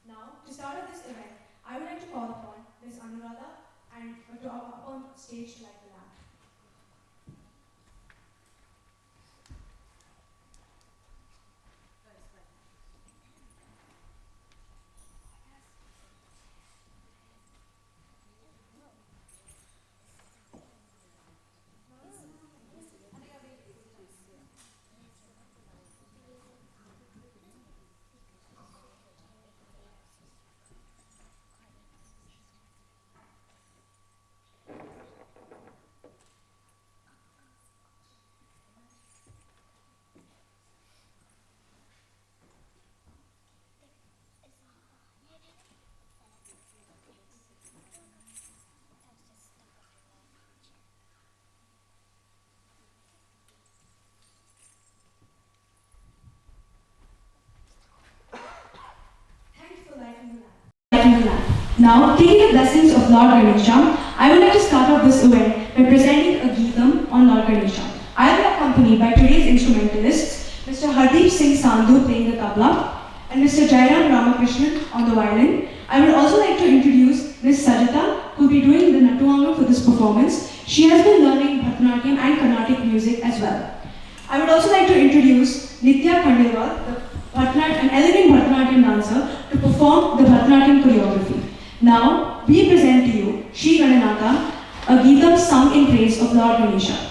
Now, to start off this event, I would like to call upon Ms. Anagha and to up on stage to light the lamp. Now, taking the blessings of Lord Ganesha, I would like to start off this event by presenting a Geetham on Lord Ganesha. I will be accompanied by today's instrumentalists, Mr. Hardeep Singh Sandhu playing the Tabla, and Mr. Jairam Ramakrishnan on the violin. I would also like to introduce Ms. Sajita, who will be doing the Nattuvangam for this performance. She has been learning Bharatanatyam and Carnatic music as well. I would also like to introduce Nitya, an elegant Bharatanatyam dancer, to perform the Bharatanatyam choreography. Now, we present to you Shree Gananatha, a Geetham sung in praise of Lord Ganesha.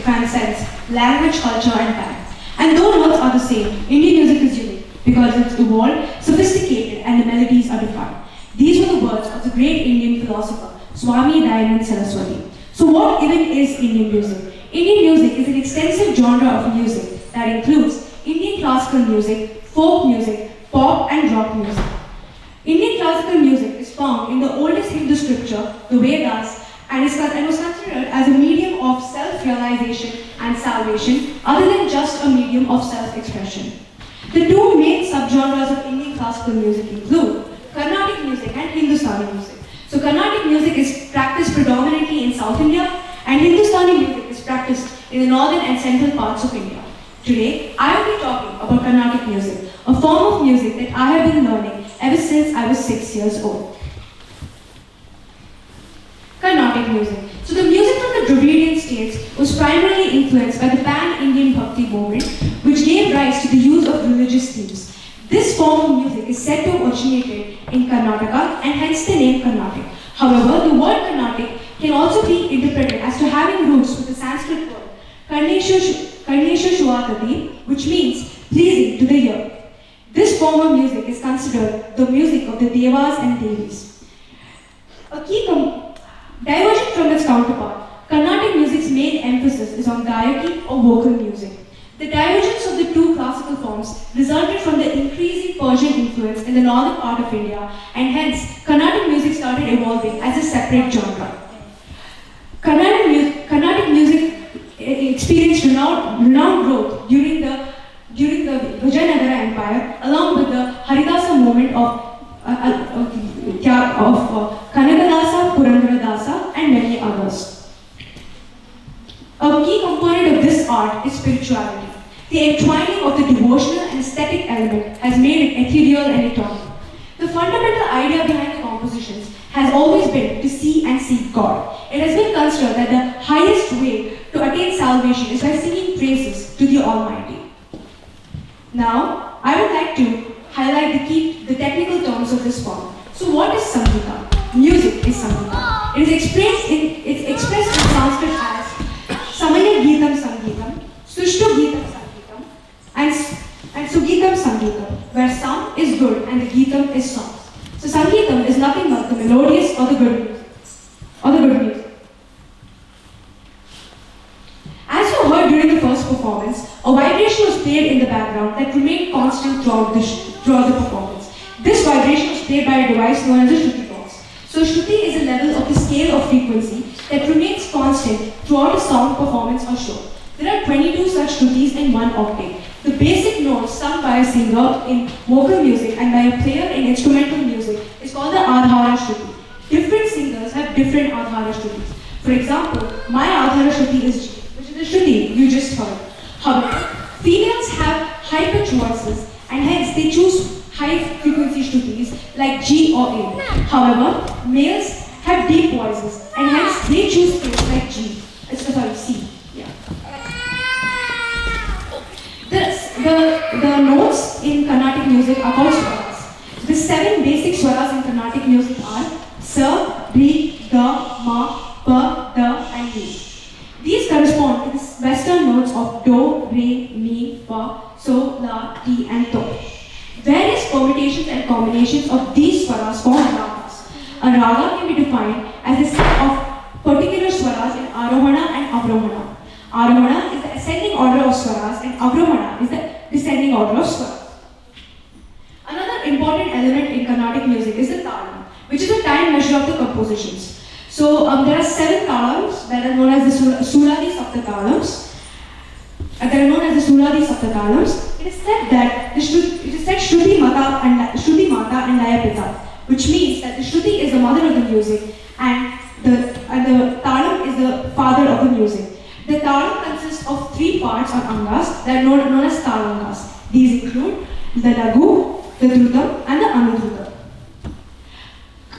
music transcends language, culture, and time. And though notes are the same, Indian music is unique because it's evolved, sophisticated, and the melodies are defined. These were the words of the great Indian philosopher, Swami Dayanand Saraswati. So what even is Indian music? Indian music is an extensive genre of music that includes Indian classical music, folk music, pop, and rock music. Indian classical music is found in the oldest Hindu scripture, the Vedas, and was considered as a medium of self-realization and salvation, other than just a medium of self-expression. The two main subgenres of Indian classical music include Carnatic music and Hindustani music. So Carnatic music is practiced predominantly in South India, and Hindustani music is practiced in the northern and central parts of India. Today, I will be talking about Carnatic music, a form of music that I have been learning ever since I was 6 years old. Carnatic music. So the music from the Dravidian states was primarily influenced by the pan-Indian Bhakti movement, which gave rise to the use of religious themes. This form of music is said to have originated in Karnataka and hence the name Carnatic. However, the word Carnatic can also be interpreted as to having roots with the Sanskrit word Karnesha Shuvatati, which means pleasing to the ear. This form of music is considered the music of the Devas and Devis. Divergent from its counterpart, Carnatic music's main emphasis is on gayaki or vocal music. The divergence of the two classical forms resulted from the increasing Persian influence in the northern part of India, and hence Carnatic music started evolving as a separate genre. Carnatic music experienced renowned growth during the Vijayanagara Empire, along with the Haridasa movement of Kanagadasa, Purandaradasa, and many others. A key component of this art is spirituality. The entwining of the devotional and aesthetic element has made it ethereal and eternal. The fundamental idea behind the compositions has always been to see and seek God. It has been considered that the highest way to attain salvation is by singing praises to the Almighty. Now, I would like to highlight the technical terms of this form. So what is Samgita? Music is Samgita. It is expressed in Sanskrit as Samaya Geetham Sangeetam, Sushtu Geetham Sangeetam, and Sugeetham Sangeetam, where Sam is good and the Geetham is songs. So Sangeetam is nothing but the melodious or the good music. As you heard during the first performance, a vibration was played in the background that remained constant throughout the performance. This vibration was played by a device known as a Shruti box. So Shruti is a level of the scale of frequency that remains constant throughout a song, performance or show. There are 22 such Shrutis in one octave. The basic notes sung by a singer in vocal music and by a player in instrumental music is called the Adhara Shruti. Different singers have different Adhara Shrutis. For example, my Adhara Shruti is G, which is the Shruti you just heard. However, females have high-pitched voices and hence they choose high-frequency Shrutis like G or A. However, males have deep voices and hence they choose things like C. Yeah. The notes in Carnatic music are called swaras. The 7 basic swaras in Carnatic music are Sa, Re, Ga, Ma, Pa, Da, and Mi. These correspond to the western notes of Do, Re, Mi, Fa, So, La, Ti, and To. Various permutations and combinations of these swaras form ragas. A raga can be defined as a set of particular swaras in Arohana and Avrohana. Arohana is the ascending order of swaras and Avrohana is the descending order of swaras. Another important element in Carnatic music is the talam, which is a time measure of the compositions. So there are 7 talams that are known as the Suradi Saptatalams. It is said that Shruti Mata and Laya Pita, which means that the Shruti is the mother of the music and the talam is the father of the music. The talam consists of 3 parts or angas that are known as talangas. These include the lagu, the drutam, and the anudrutam.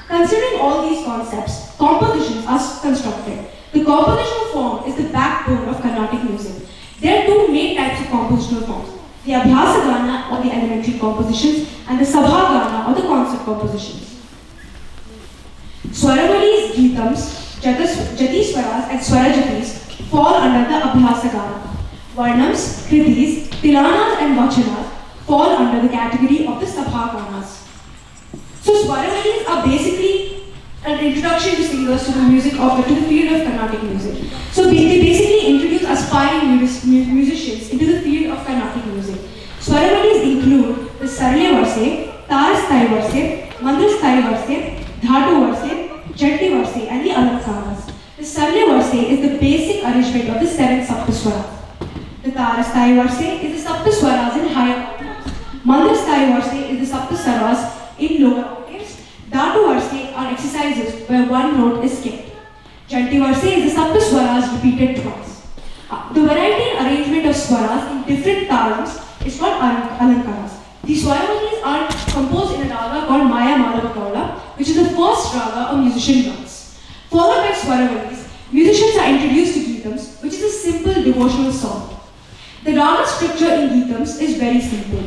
Considering all these concepts, compositions are constructed. The compositional form is the backbone of Carnatic music. There are 2 main types of compositional forms: the Abhyasa Gana or the elementary compositions and the Sabha Gana or the concert compositions. Swaravalis, Geethams, Jati Swaras and Swarajatis fall under the Abhyasagara. Varnams, Kritis, Tilanas and Vachanas fall under the category of the Sabhaganas. So Swaravalis are basically an introduction to singers to the music of to the field of Carnatic music. So they basically introduce aspiring musicians into the field of Carnatic music. Swaravalis include the Sarle Varse, Tarasthai Varse, Mandrasthai Varse, Dhatu Varse, Jatti Varse and the Alankaras. The Sarle Varse is the basic arrangement of the 7 Saptaswaras. The Tarasthai Varse is the Saptaswaras in higher octaves. Mandrasthai Varse is the Saptaswaras in lower octaves. Dhatu Varse are exercises where one note is skipped. Jatti Varse is the Saptaswaras repeated twice. The variety and arrangement of swaras in different talams is called Alankaras. These Swaravalis are composed in a raga called Maya Madhavakaula, which is the first raga a musician learns. Followed by Swaravalis, musicians are introduced to Geethams, which is a simple devotional song. The raga structure in Geethams is very simple.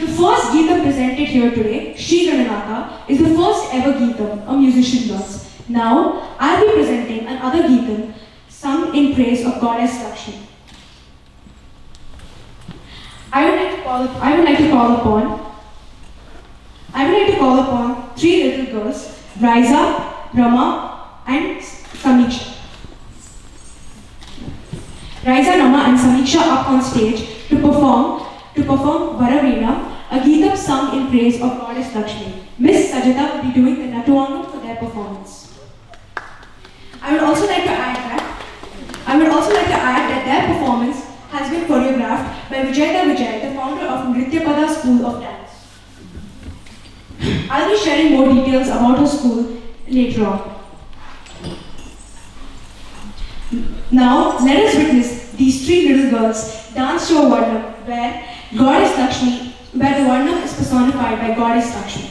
The first Geetham presented here today, Sri Gananatha, is the first ever Geetham a musician learns. Now, I will be presenting another Geetham sung in praise of Goddess Lakshmi. I would like to call upon 3 little girls, Raisa, Rama and Samiksha. Raisa, Rama and Samiksha up on stage to perform Vara, Veena, a Geetham sung in praise of Goddess Lakshmi. Miss Sajita will be doing the Nattuvangam for their performance. I would also like to add that their performance has been choreographed by Vijaytha, the founder of Nitya School of Dance. I'll be sharing more details about her school later on. Now, let us witness these 3 little girls dance to a Varnam where the Varnam is personified by Goddess Lakshmi.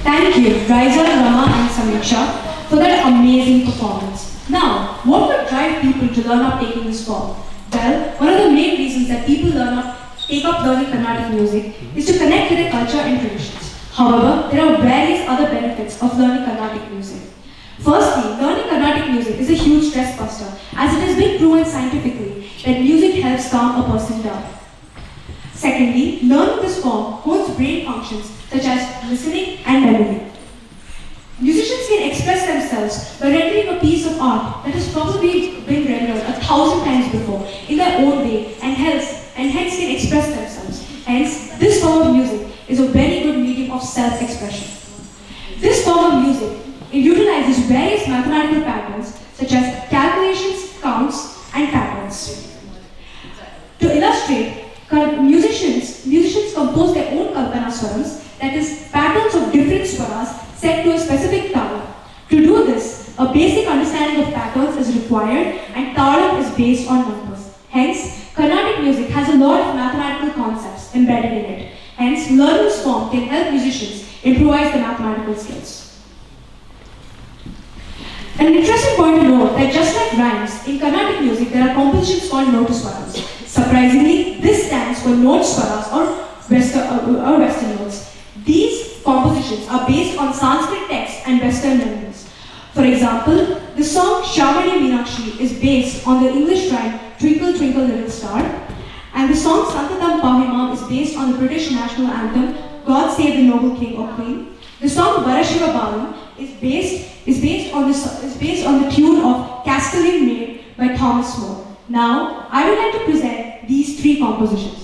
Thank you, Raisa, Rama and Samiksha for that amazing performance. Now, what would drive people to learn up taking this form? Well, one of the main reasons that people take up learning Carnatic music is to connect with their culture and traditions. However, there are various other benefits of learning Carnatic music. Firstly, learning Carnatic music is a huge stress buster, as it has been proven scientifically that music helps calm a person down. Secondly, learning this form hones brain functions such as listening and memory. Musicians can express themselves by rendering a piece of art that has probably been rendered 1,000 times before in their own way and hence can express themselves. Hence, this form of music is a very good medium of self-expression. This form of music utilizes various mathematical patterns such as calculations, counts, and patterns. To illustrate, musicians compose their own kalpana swarams, that is, patterns of different swaras set to a specific tabla. To do this, a basic understanding of patterns is required and tabla is based on numbers. Hence, Carnatic music has a lot of mathematical concepts embedded in it. Hence, learning this form can help musicians improvise their mathematical skills. An interesting point to note that just like rhymes, in Carnatic music there are compositions called note swaras. Surprisingly, this stands for note swaras or Western notes. These compositions are based on Sanskrit texts and Western melodies. For example, the song Shyamle Meenakshi is based on the English rhyme Twinkle Twinkle Little Star, and the song Santatam Pahimam is based on the British national anthem God Save the Noble King or Queen. The song Vara Balam is based on the tune of Castellan Maid by Thomas More. Now, I would like to present these three compositions.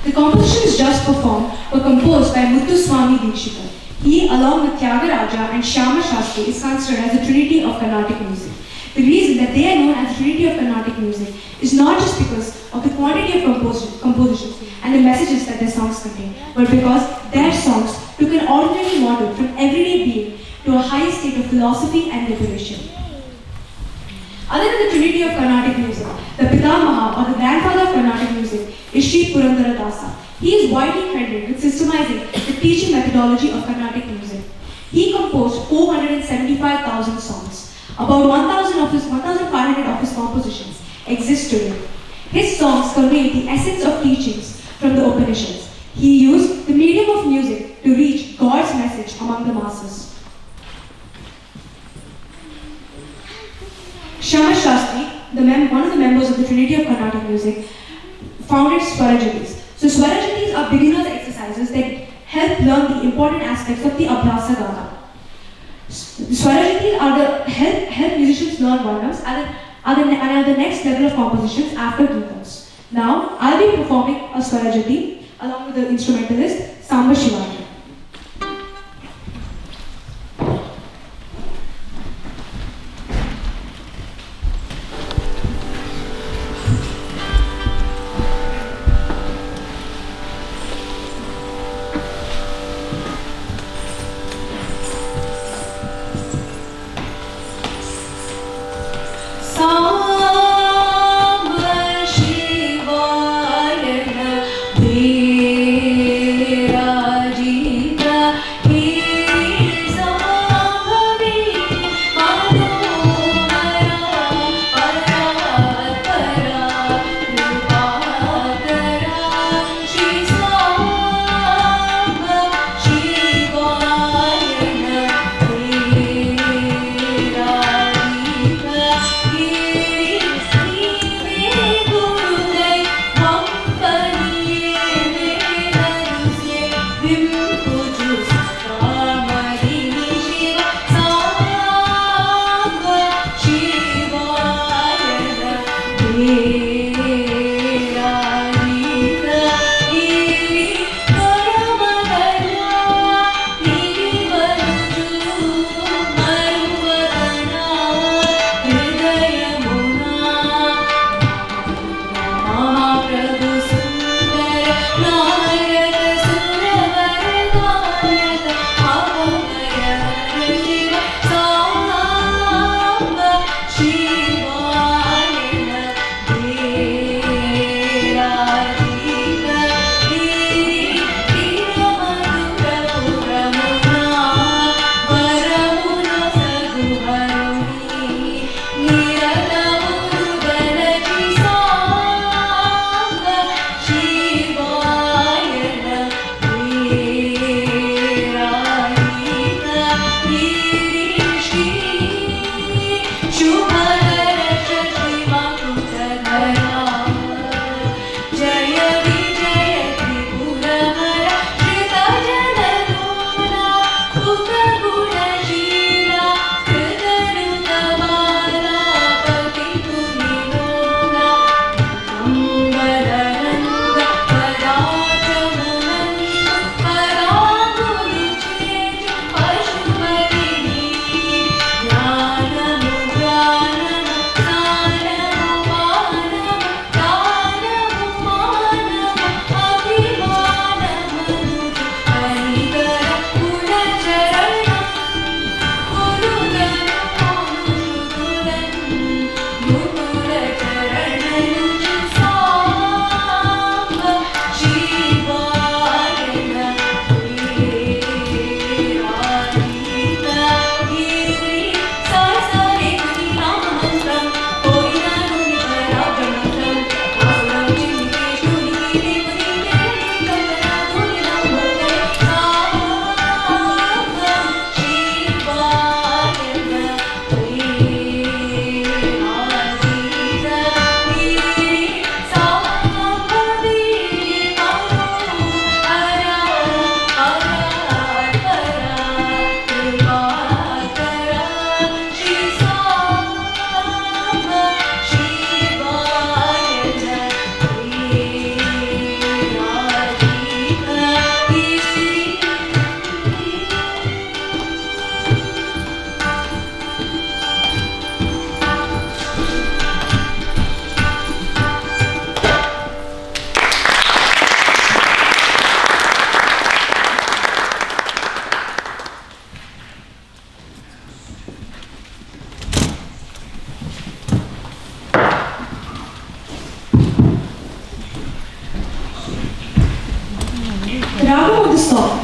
The compositions just performed were composed by Muthuswami Dikshita. He, along with Tyagaraja and Shyama Shastri, is considered as the trinity of Carnatic music. The reason that they are known as the trinity of Carnatic music is not just because of the quantity of compositions and the messages that their songs contain, but because their songs took an ordinary model from everyday being to a high state of philosophy and liberation. Other than the trinity of Carnatic music, the Pitamaha, or the grandfather of Carnatic music, is Sri Purandara Dasa. He is widely credited with systemizing the teaching methodology of Carnatic music. He composed 475,000 songs. About 1,500 of his compositions exist today. His songs convey the essence of teachings from the Upanishads. He used the medium of music to reach God's message among the masses. Shyama Shastri, one of the members of the Trinity of Carnatic music, founded Swarajatis. So Swarajatis are beginner's exercises that help learn the important aspects of the Abhyasa Gana. Swarajatis help musicians learn varnams and are the next level of compositions after Geethams. Now, I'll be performing a Swarajati along with the instrumentalist Samba Shivaji. Shiva, Dera Ji.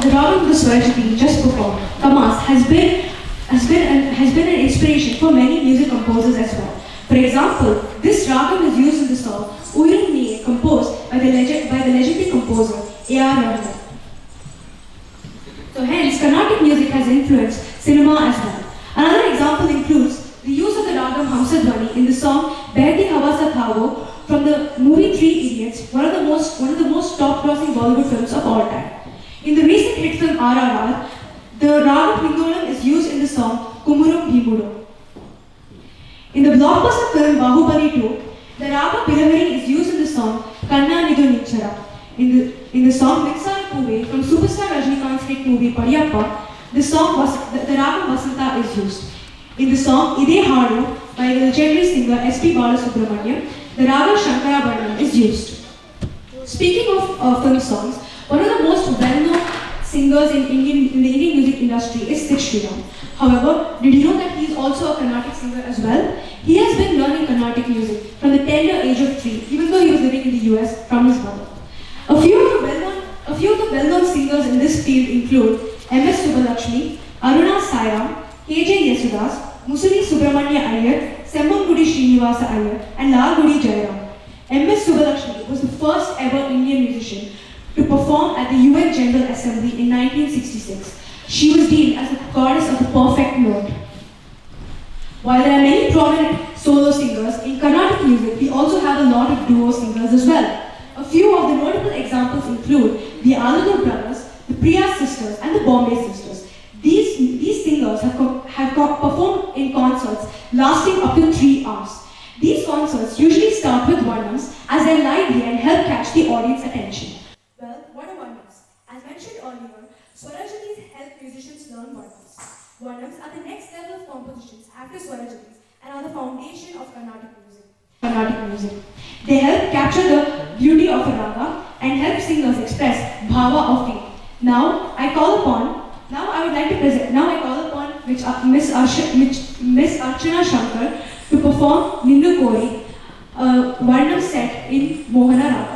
the ragam the Swarajati just performed, Kamas, has been an inspiration for many music composers as well. For example, this ragam is used in the song Uyirum Niye, composed by the legendary composer A.R. Rahman. So hence, Carnatic music has influenced cinema as well. Another example includes the use of the ragam Hamsadvani in the song Behti Hawa Sa Thavo from the movie Three Idiots, one of the most top-grossing Bollywood films of all time. In the recent hit film RRR, the ragam Hindolam is used in the song Kumurum Bhimurum. In the blockbuster film Bahubali 2, the ragam Pilavari is used in the song Kanna Nidu Nichara. In the song Mitsar Puve from superstar Rajnikant's hit movie Padiyappa, the ragam Vasanta is used. In the song Ide Hadu by the legendary singer S.P. Balasubramaniam, the ragam Shankara Bharana is used. Speaking of film songs, one of the most well-known singers in the Indian music industry is Sreeram. However, did you know that he is also a Carnatic singer as well? He has been learning Carnatic music from the tender age of 3, even though he was living in the US from his mother. A few of the well-known singers in this field include M.S. Subbalakshmi, Aruna Sairam, K.J. Yesudas, Musuli Subramanya Iyer, Semmangudi Srinivasa Iyer, and Lalgudi Jairam. M.S. Subbalakshmi was the first ever Indian musician to perform at the UN General Assembly in 1966. She was deemed as the goddess of the perfect note. While there are many prominent solo singers, in Carnatic music we also have a lot of duo singers as well. A few of the notable examples include the Alagur brothers, the Priya sisters, and the Bombay sisters. These singers have performed in concerts lasting up to 3 hours. These concerts usually start with Varnams as they're lively and help catch the audience attention. Well, what are Varnams? As mentioned earlier, Swarajatis help musicians learn Varnams. Varnams are the next level of compositions after Swarajatis and are the foundation of Carnatic music. They help capture the beauty of a raga and help singers express bhava of feeling. Now I call upon Miss Archana Shankar to perform Nindu Kori, a Varnam set in Mohana Raga.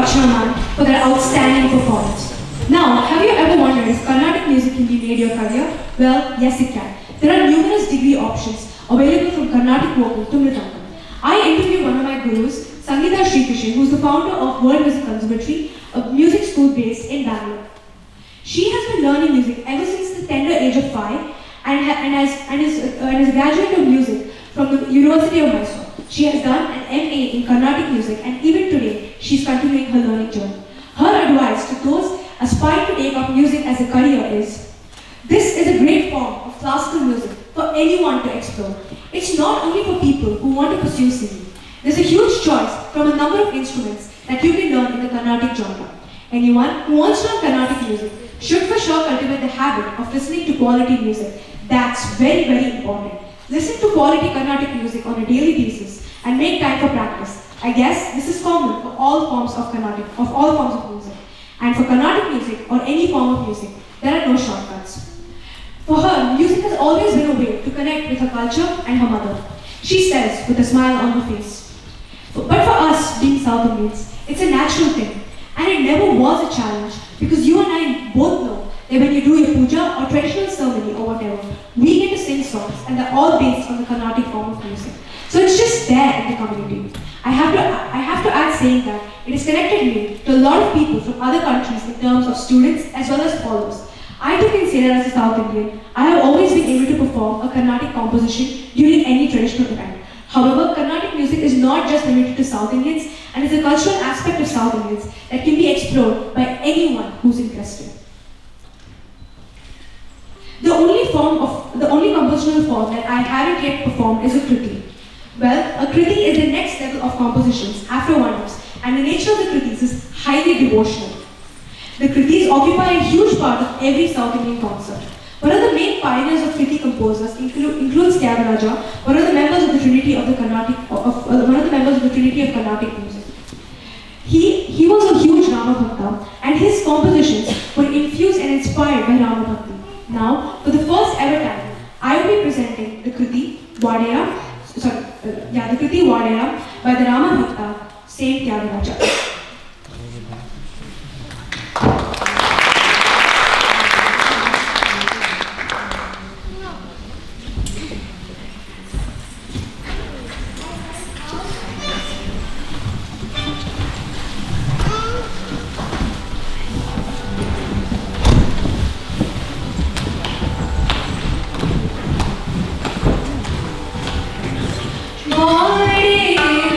Archana for their outstanding performance. Now, have you ever wondered if Carnatic music can be made your career? Well, yes it can. There are numerous degree options available from Carnatic vocal to Mridangam. I interviewed one of my gurus, Sangeeta Sreeram, who is the founder of World Music Conservatory, a music school based in Bangalore. She has been learning music ever since the tender age of 5 and is a graduate of music from the University of Mysore. She has done an MA in Carnatic music and even today she is continuing her learning journey. Her advice to those aspiring to take up music as a career is, this is a great form of classical music for anyone to explore. It's not only for people who want to pursue singing. There's a huge choice from a number of instruments that you can learn in the Carnatic genre. Anyone who wants to learn Carnatic music should for sure cultivate the habit of listening to quality music. That's very, very important. Listen to quality Carnatic music on a daily basis and make time for practice. I guess this is common for all forms of Carnatic, of all forms of music. And for Carnatic music or any form of music, there are no shortcuts. For her, music has always been a way to connect with her culture and her mother. She says with a smile on her face. But for us, being South Indians, it's a natural thing. And it never was a challenge because you and I both know that when you do your puja or traditional ceremony or whatever, we get to sing songs and they're all based on the Carnatic form of music. So it's just there in the community. I have to add saying that it has connected me to a lot of people from other countries in terms of students as well as followers. I too can say that as a South Indian, I have always been able to perform a Carnatic composition during any traditional event. However, Carnatic music is not just limited to South Indians and is a cultural aspect of South Indians that can be explored by anyone who's interested. The only compositional form that I haven't yet performed is a kriti. Well, a kriti is the next level of compositions after wonders, and the nature of the kritis is highly devotional. The kritis occupy a huge part of every South Indian concert. One of the main pioneers of kriti composers includes Tyagaraja, one of the members of the Trinity of Carnatic music. He was a huge Rama Bhakta, and his compositions were infused and inspired by Rama Bhakti. Now, for the first ever time, I will be presenting the kriti Vadera by the Rama Bhakta, Saint Tyagaraja. Hare Rama,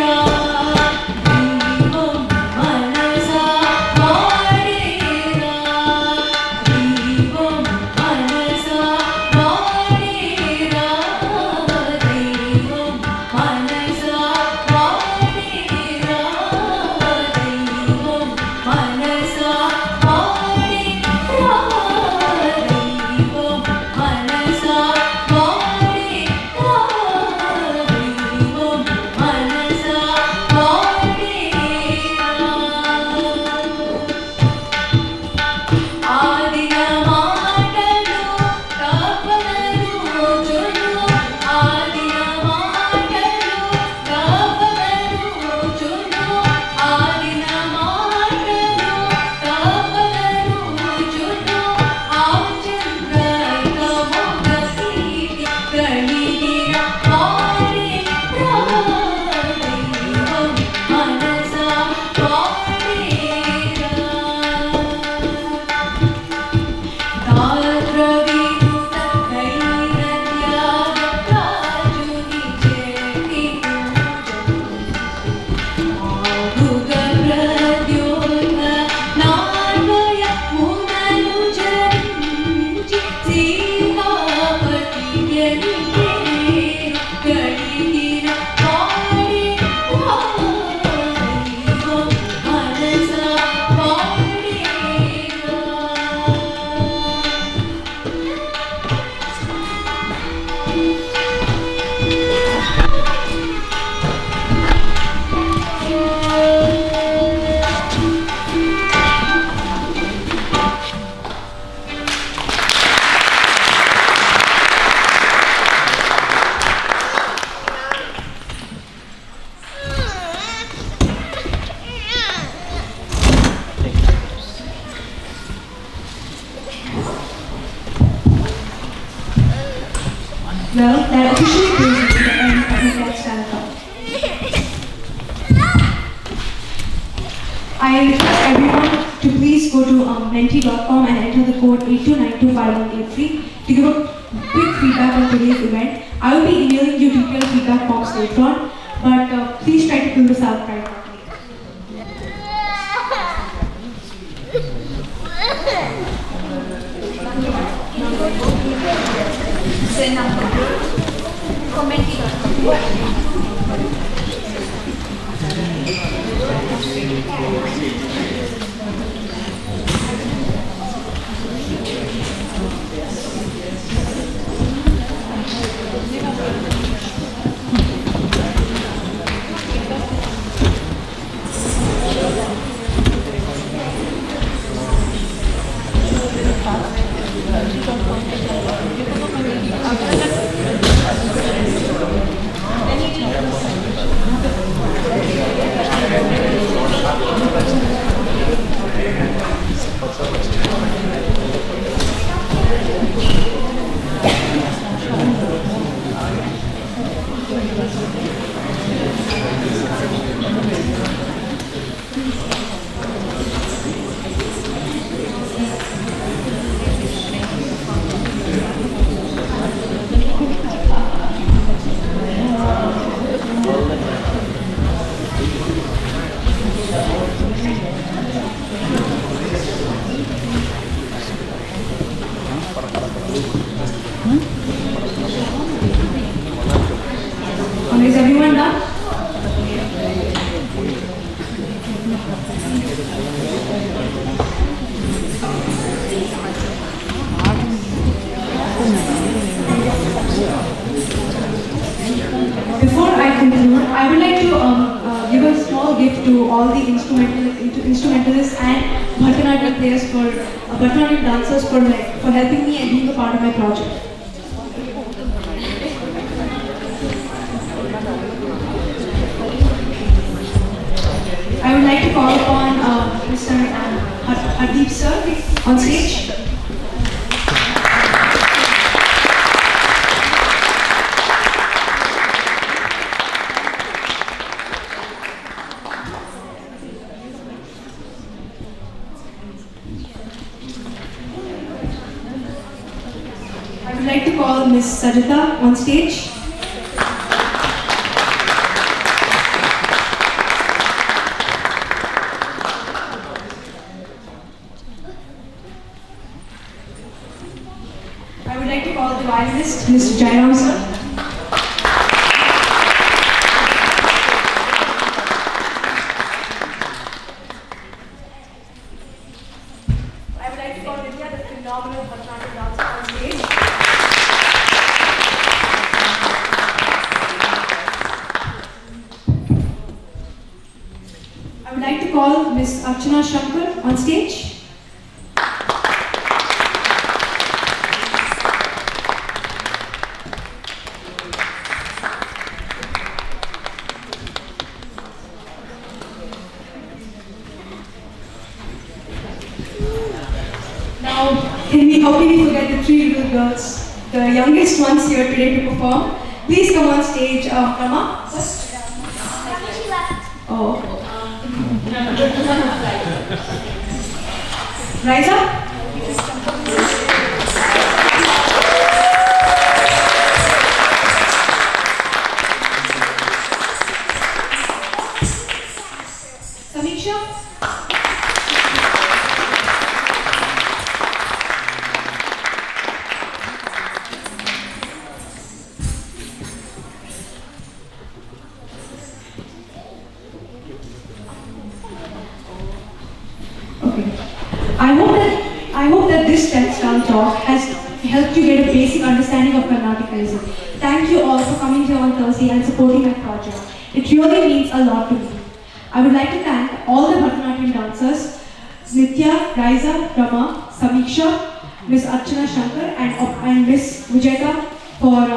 I request everyone to please go to menti.com and enter the code 82925183 to give a quick feedback on today's event. I will be emailing you detailed feedback box later on, but please try to fill this out right now. Is everyone done? Before I conclude, I would like to give a small gift to all the instrumentalists and Bharatanatyam players Bharatanatyam dancers for helping me and being a part of my project. I would like to call upon Mr. Hardeep sir on stage. I would like to call Ms. Sajita on stage. I would like to call the violinist, Mr. Jairam sir. I would like to call Nitya, the phenomenal Bharatanatyam dancer, on stage. I would like to call Ms. Archana Shankar on stage. How can we forget the three little girls, the youngest ones here today to perform? Please come on stage, Rama. Oh. Raisa? Samiksha? I hope that this textile talk has helped you get a basic understanding of Carnatic music. Thank you all for coming here on Thursday and supporting my project. It really means a lot to me. I would like to thank all the Bharatanatyam dancers, Nitya, Raisa, Rama, Samiksha, Ms. Archana Shankar and Ms. Vijaytha for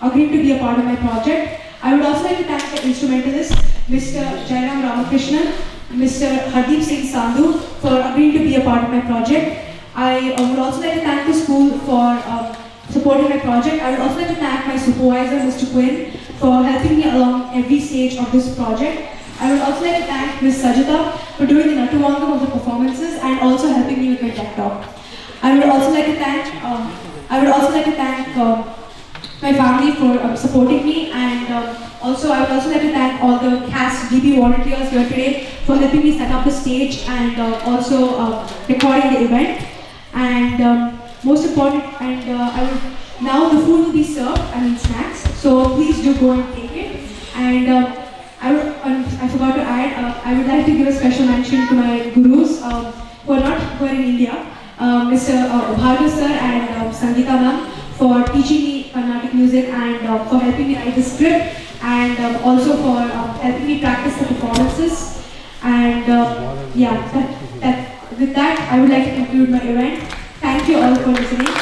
agreeing to be a part of my project. I would also like to thank the instrumentalists, Mr. Jairam Ramakrishnan, Mr. Hardeep Singh Sandhu for agreeing to be a part of my project. I would also like to thank the school for supporting my project. I would also like to thank my supervisor, Mr. Quinn, for helping me along every stage of this project. I would also like to thank Ms. Sajita for doing the Nattuvangam of the performances and also helping me with my TED talk. I would also like to thank my family for supporting me, and also I would also like to thank all the cast DP volunteers here today for helping me set up the stage and also recording the event. And most important, now the food will be served, snacks. So please do go and take it. And I forgot to add, I would like to give a special mention to my gurus who are in India, Mr. Bhargava sir and Sangeeta ma'am, for teaching me Carnatic music and for helping me write the script, and also for helping me practice the performances. And with that, I would like to conclude my event. Thank you all for listening.